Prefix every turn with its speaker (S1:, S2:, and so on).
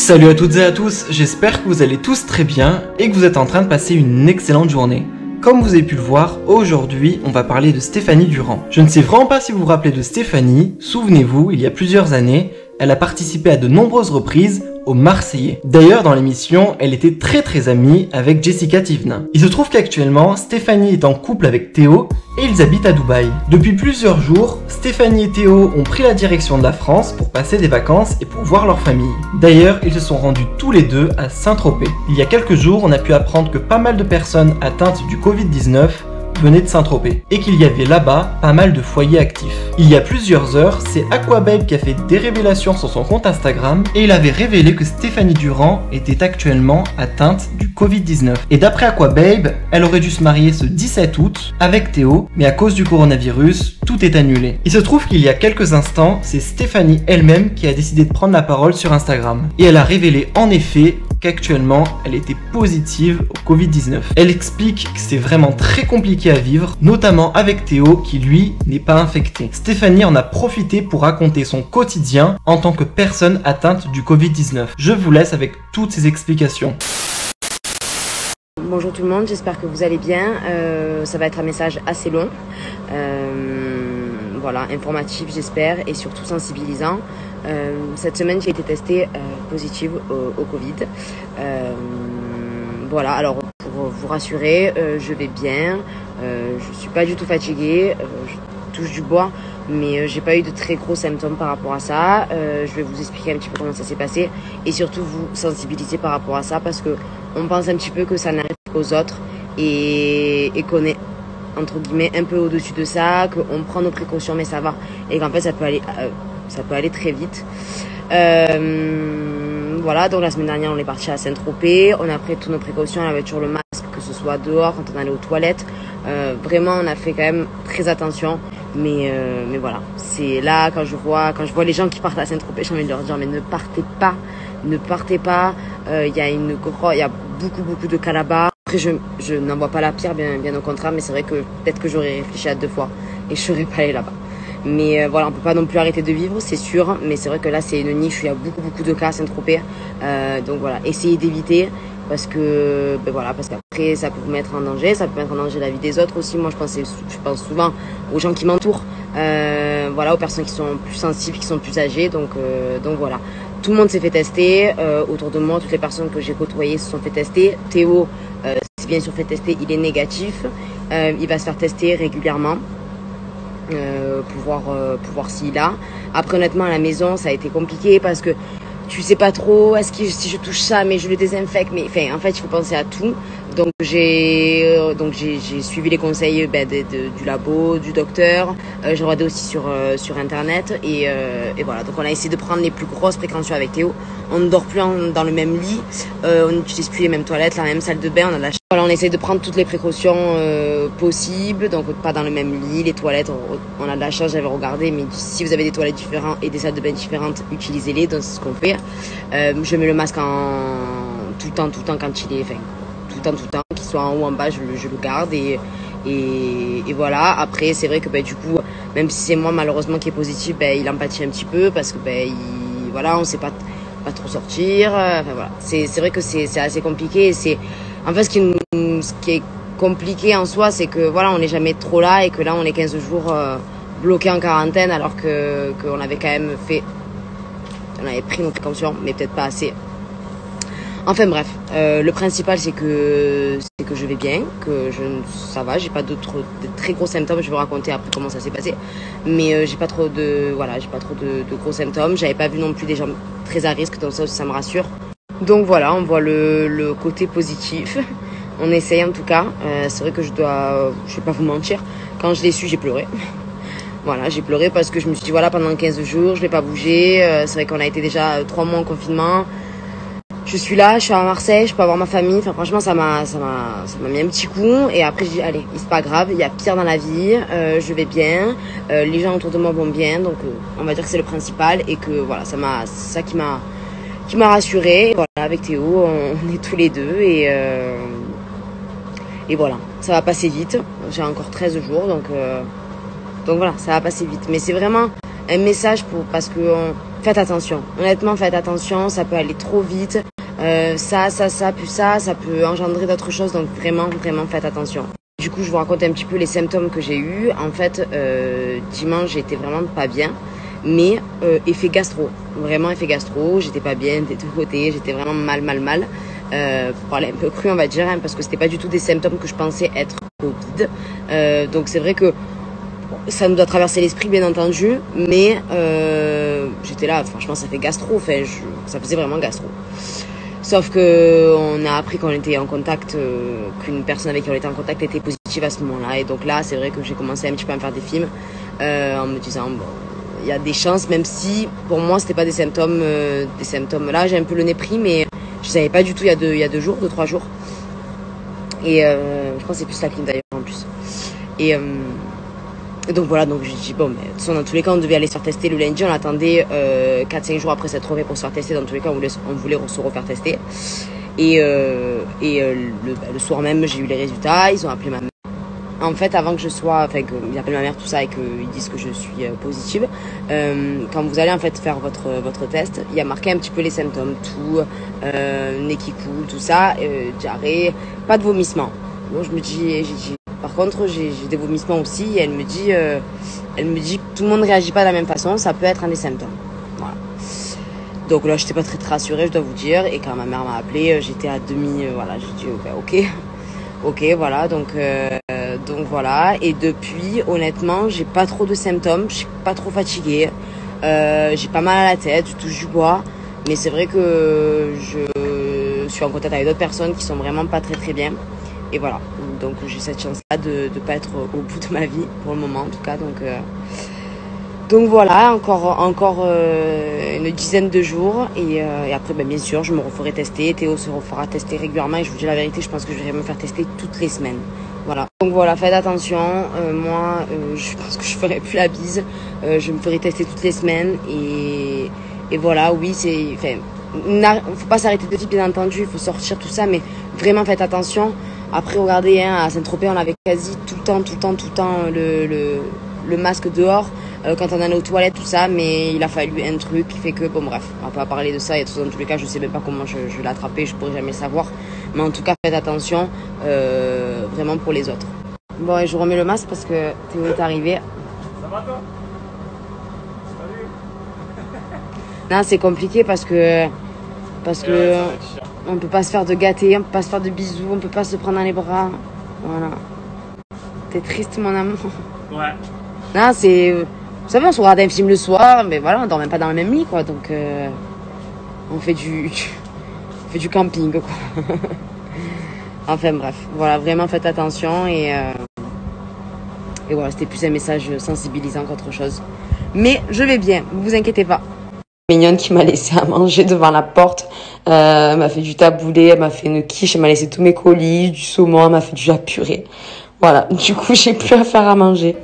S1: Salut à toutes et à tous, j'espère que vous allez tous très bien et que vous êtes en train de passer une excellente journée. Comme vous avez pu le voir, aujourd'hui on va parler de Stéphanie Durand. Je ne sais vraiment pas si vous vous rappelez de Stéphanie, souvenez-vous, il y a plusieurs années, elle a participé à de nombreuses reprises aux Marseillais. D'ailleurs, dans l'émission, elle était très amie avec Jessica Thivenin. Il se trouve qu'actuellement, Stéphanie est en couple avec Théo et ils habitent à Dubaï. Depuis plusieurs jours, Stéphanie et Théo ont pris la direction de la France pour passer des vacances et pour voir leur famille. D'ailleurs, ils se sont rendus tous les deux à Saint-Tropez. Il y a quelques jours, on a pu apprendre que pas mal de personnes atteintes du Covid-19 venait de Saint-Tropez et qu'il y avait là-bas pas mal de foyers actifs. Il y a plusieurs heures, c'est Aquababe qui a fait des révélations sur son compte Instagram et il avait révélé que Stéphanie Durand était actuellement atteinte du Covid-19. Et d'après Aquababe, elle aurait dû se marier ce 17 août avec Théo, mais à cause du coronavirus, tout est annulé. Il se trouve qu'il y a quelques instants, c'est Stéphanie elle-même qui a décidé de prendre la parole sur Instagram. Et elle a révélé en effet qu'actuellement, elle était positive au Covid-19. Elle explique que c'est vraiment très compliqué à vivre, notamment avec Théo qui lui n'est pas infecté. Stéphanie en a profité pour raconter son quotidien en tant que personne atteinte du Covid-19. Je vous laisse avec toutes ces explications.
S2: Bonjour tout le monde, j'espère que vous allez bien. Ça va être un message assez long, voilà, informatif j'espère et surtout sensibilisant. Cette semaine j'ai été testée positive au Covid. Voilà, alors pour vous rassurer, je vais bien, je suis pas du tout fatiguée, je touche du bois, mais j'ai pas eu de très gros symptômes par rapport à ça. Je vais vous expliquer un petit peu comment ça s'est passé et surtout vous sensibiliser par rapport à ça parce que on pense un petit peu que ça n'arrive qu'aux autres et qu'on est entre guillemets un peu au-dessus de ça, qu'on prend nos précautions mais ça va et qu'en fait ça peut aller très vite. Voilà, donc la semaine dernière on est parti à Saint-Tropez, on a pris toutes nos précautions, on avait toujours le masque, que ce soit dehors, quand on allait aux toilettes. Vraiment on a fait quand même très attention, mais voilà, c'est là quand je vois les gens qui partent à Saint-Tropez, j'ai envie de leur dire mais ne partez pas. Il y a beaucoup de cas là-bas. Après je n'en vois pas la pire, bien au contraire, mais c'est vrai que peut-être que j'aurais réfléchi à 2 fois et je serais pas allée là-bas. Mais voilà, on peut pas non plus arrêter de vivre, c'est sûr, mais c'est vrai que là c'est une niche où il y a beaucoup de cas à Saint-Tropez. Donc voilà, essayez d'éviter parce qu'après ça peut vous mettre en danger, ça peut mettre en danger la vie des autres aussi. Moi je pense souvent aux gens qui m'entourent, voilà, aux personnes qui sont plus sensibles, qui sont plus âgées, donc voilà. Tout le monde s'est fait tester, autour de moi, toutes les personnes que j'ai côtoyées se sont fait tester. Théo s'est bien sûr fait tester, il est négatif, il va se faire tester régulièrement. Pour voir s'il a. Après honnêtement à la maison ça a été compliqué parce que tu sais pas trop si je touche ça mais je le désinfecte, mais enfin en fait il faut penser à tout. Donc j'ai suivi les conseils du labo, du docteur. J'ai regardé aussi sur internet et voilà, donc on a essayé de prendre les plus grosses précautions avec Théo. On ne dort plus dans le même lit, on n'utilise plus les mêmes toilettes, la même salle de bain, on essaie de prendre toutes les précautions possibles, donc pas dans le même lit, les toilettes, on a de la chance, j'avais regardé, mais si vous avez des toilettes différentes et des salles de bain différentes, utilisez-les, donc c'est ce qu'on fait. Je mets le masque tout le temps quand il est, tout le temps, qu'il soit en haut ou en bas, je le garde et voilà. Après c'est vrai que du coup, même si c'est moi malheureusement qui est positif, il empathie un petit peu parce que voilà, on sait pas trop sortir, enfin voilà, c'est vrai que c'est assez compliqué et c'est en fait ce qui est compliqué en soi, c'est que voilà, on n'est jamais trop là et que là on est 15 jours bloqués en quarantaine alors qu'on avait quand même on avait pris nos précautions mais peut-être pas assez. Enfin bref, le principal c'est que je vais bien, que ça va, j'ai pas de très gros symptômes, je vais vous raconter après comment ça s'est passé, mais j'ai pas trop de gros symptômes, j'avais pas vu non plus des gens très à risque, donc ça me rassure. Donc voilà, on voit le côté positif, on essaye en tout cas. C'est vrai que je vais pas vous mentir, quand je l'ai su j'ai pleuré. Voilà, j'ai pleuré parce que je me suis dit voilà, pendant 15 jours je vais pas bouger, c'est vrai qu'on a été déjà 3 mois en confinement. Je suis là, je suis à Marseille, je peux avoir ma famille. Enfin, franchement, ça m'a mis un petit coup. Et après, je dis, allez, c'est pas grave, il y a pire dans la vie, je vais bien, les gens autour de moi vont bien. Donc, on va dire que c'est le principal et que voilà, c'est ça qui m'a rassurée. Voilà, avec Théo, on est tous les deux et voilà, ça va passer vite. J'ai encore 13 jours, donc voilà, ça va passer vite. Mais c'est vraiment un message parce que faites attention. Honnêtement, faites attention, ça peut aller trop vite. Puis ça peut engendrer d'autres choses. Donc vraiment, vraiment, faites attention. Du coup, je vous raconte un petit peu les symptômes que j'ai eus. En fait, dimanche, j'étais vraiment pas bien. Mais effet gastro. Vraiment effet gastro. J'étais pas bien des deux côtés. J'étais vraiment mal. Pour aller un peu cru, on va dire, hein, parce que c'était pas du tout des symptômes que je pensais être Covid. Donc c'est vrai que ça nous doit traverser l'esprit, bien entendu, mais j'étais là, franchement, ça fait gastro, enfin, ça faisait vraiment gastro. Sauf que on a appris qu'on était en contact, qu'une personne avec qui on était en contact était positive à ce moment-là, et donc là, c'est vrai que j'ai commencé un petit peu à me faire des films, en me disant, bon, il y a des chances, même si pour moi, c'était pas des symptômes là, j'ai un peu le nez pris, mais je savais pas du tout il y a 3 jours. Et je crois que c'est plus la clim d'ailleurs en plus. Et donc voilà, donc j'ai dit bon, mais de toute façon, dans tous les cas, on devait aller se faire tester le lundi. On attendait 4-5 jours après s'être remis pour se faire tester. Dans tous les cas, on voulait se refaire tester. Et le soir même, j'ai eu les résultats. Ils ont appelé ma mère. En fait, avant que je sois, enfin, qu'ils appellent ma mère, tout ça, et qu'ils disent que je suis positive, quand vous allez en fait faire votre test, il y a marqué un petit peu les symptômes, tout, nez qui coule, tout ça, diarrhée, pas de vomissement. Bon, j'ai dit, par contre, j'ai des vomissements aussi, et elle me dit que tout le monde réagit pas de la même façon, ça peut être un des symptômes. Voilà. Donc là, j'étais pas très rassurée, je dois vous dire, et quand ma mère m'a appelée, j'étais à demi, voilà, j'ai dit, ok, voilà, donc voilà. Et depuis, honnêtement, j'ai pas trop de symptômes, je suis pas trop fatiguée, j'ai pas mal à la tête, je touche du bois, mais c'est vrai que je suis en contact avec d'autres personnes qui sont vraiment pas très bien, et voilà. Donc j'ai cette chance-là de pas être au bout de ma vie pour le moment, en tout cas. Donc voilà, encore une dizaine de jours, et après, bien sûr, je me referai tester. Théo se refera tester régulièrement, et je vous dis la vérité, je pense que je vais me faire tester toutes les semaines. Voilà. Donc voilà, faites attention. Moi, je pense que je ferai plus la bise. Je me ferai tester toutes les semaines, et voilà, oui, faut pas s'arrêter de vivre, bien entendu, il faut sortir, tout ça, mais vraiment faites attention. Après, regardez, hein, à Saint-Tropez, on avait quasi tout le temps le masque dehors, quand on allait aux toilettes, tout ça, mais il a fallu un truc qui fait que, bon bref, on va pas parler de ça, et dans tous les cas, je sais même pas comment je l'ai attrapé, je pourrais jamais le savoir, mais en tout cas, faites attention, vraiment pour les autres. Bon, et je remets le masque parce que Théo est arrivé.
S3: Ça va toi? Salut.
S2: Non, c'est compliqué parce que on peut pas se faire de gâter, on peut pas se faire de bisous, on peut pas se prendre dans les bras, voilà. T'es triste, mon amour?
S3: Ouais.
S2: Non, vous savez, on se regarde un film le soir, mais voilà, on dort même pas dans le même lit, quoi. Donc, on fait du camping, quoi. Enfin, bref. Voilà, vraiment, faites attention. Et voilà, c'était plus un message sensibilisant qu'autre chose. Mais je vais bien, vous inquiétez pas. Mignonne qui m'a laissé à manger devant la porte. Elle m'a fait du taboulé, elle m'a fait une quiche, elle m'a laissé tous mes colis, du saumon, elle m'a fait du purée. Voilà, du coup, j'ai plus à faire à manger.